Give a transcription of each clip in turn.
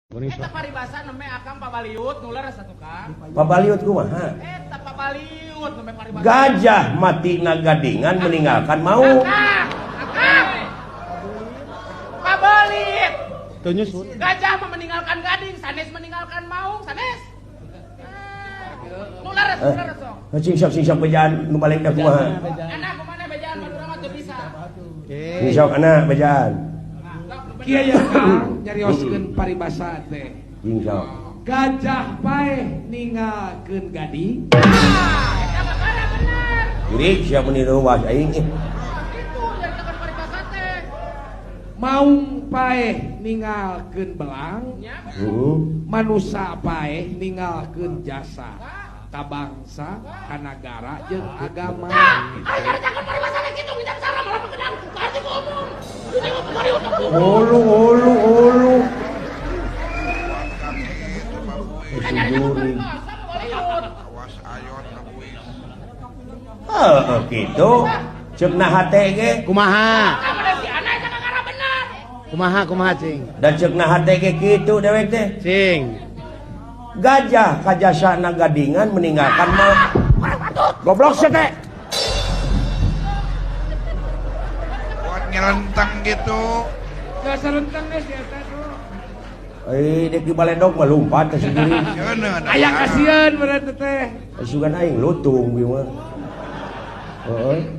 Eta paribasa neme akang pabaliut nular satu kan. Pabaliut kumaha? Eta pabaliut neme paribasa. Gajah mati nagadingan meninggalkan mau. Pabalit. Tunyus. Gajah meninggalkan gading, sanes meninggalkan maung, sanes. Nular sok. Singsak bejaan nu balik ka kumaha? Anak kumana bejaan madura mah teu bisa. Singsak anak bejaan. Kieu ya Kang nyarioskeun paribasa teh. Singsak. Gajah paeh ninggalkeun gading. Eta mah bener. Jurik sia meni ruas aing. Itu yang ditekan paribasa teh. Maung paeh ninggalkeun belang. Nya. Manusa paeh ninggalkeun jasa. Ka bangsa, ka nagara jeung agama. Ari nyaritakeun paribasa teh kitu ngidak sareng malah pegedang. Arti ngomong. Ini ngomong dari otak gua. Ulu. Nyaritakeun paribasa pabaliut. Gitu. Ceukna hate ge. Kumaha? Kamu da si anak eta kagara bener. Kumaha cing? Da ceukna hate ge kitu dewek teh. Cing. Gajah kajasana gadingan meninggalkan mau. Goblok sia teh. Buat ngelentang gitu. Gak sarentang geus eta tuh. Dek di baledog mah lumpat teh sendiri. Cenah. Aya kasieun berarti teh. Sugan aing lutung bieu mah. Heeh.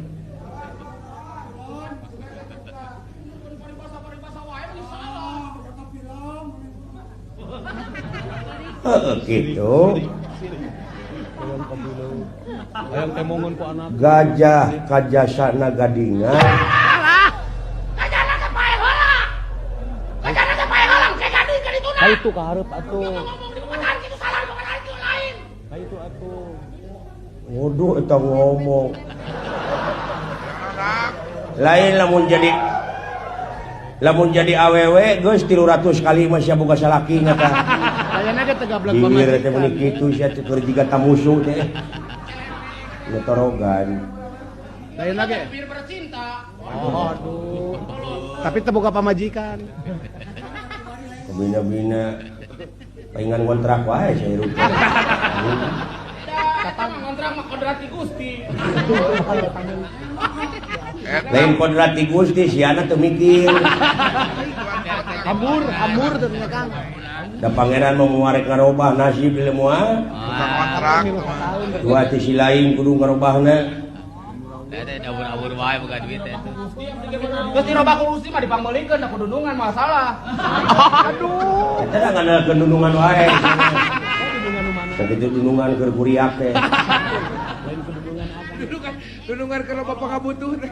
Gitu. Hayang teh mongon ku anak. Gajah kajasana gadingan Gajahna teh paeh heula. Gajahna teh paeh heula, kayak gading ka dituna. Hai tu ka hareup atuh. Ngomong di kumaha kitu salah bukan hal kitu lain. Hai tu atuh. waduh eta ngomong lain lamun jadi awewe geus 300 kali mah sia boga salaki ngata Hayana ge teh gablek bibir teh meni kitu sia teh keur jiga tamusu teh ngetorogan Hayana ge. Bibir bercinta. Aduh. Tapi teu boga pamajikan. bina-bina paingan kontrak wae saya rupa Eta mah ngontrak mah kodrati Gusti. lain kodrati Gusti siana teu mikir Hambur teh nya Kang. da pangeran mau nguarek ngarobah nasib di moal Kontrak. dua ti si lain kudu ngarobahna Ada dapur-dapur wae buka duit itu. Geus dirobah ku Gusti mah dipangmeulikeun da kudunungan masalah. Aduh. eta da ngandalkeun dundungan wae sakitu dundungan keur kuriak teh Dunungan keur bapak kabutuh teh.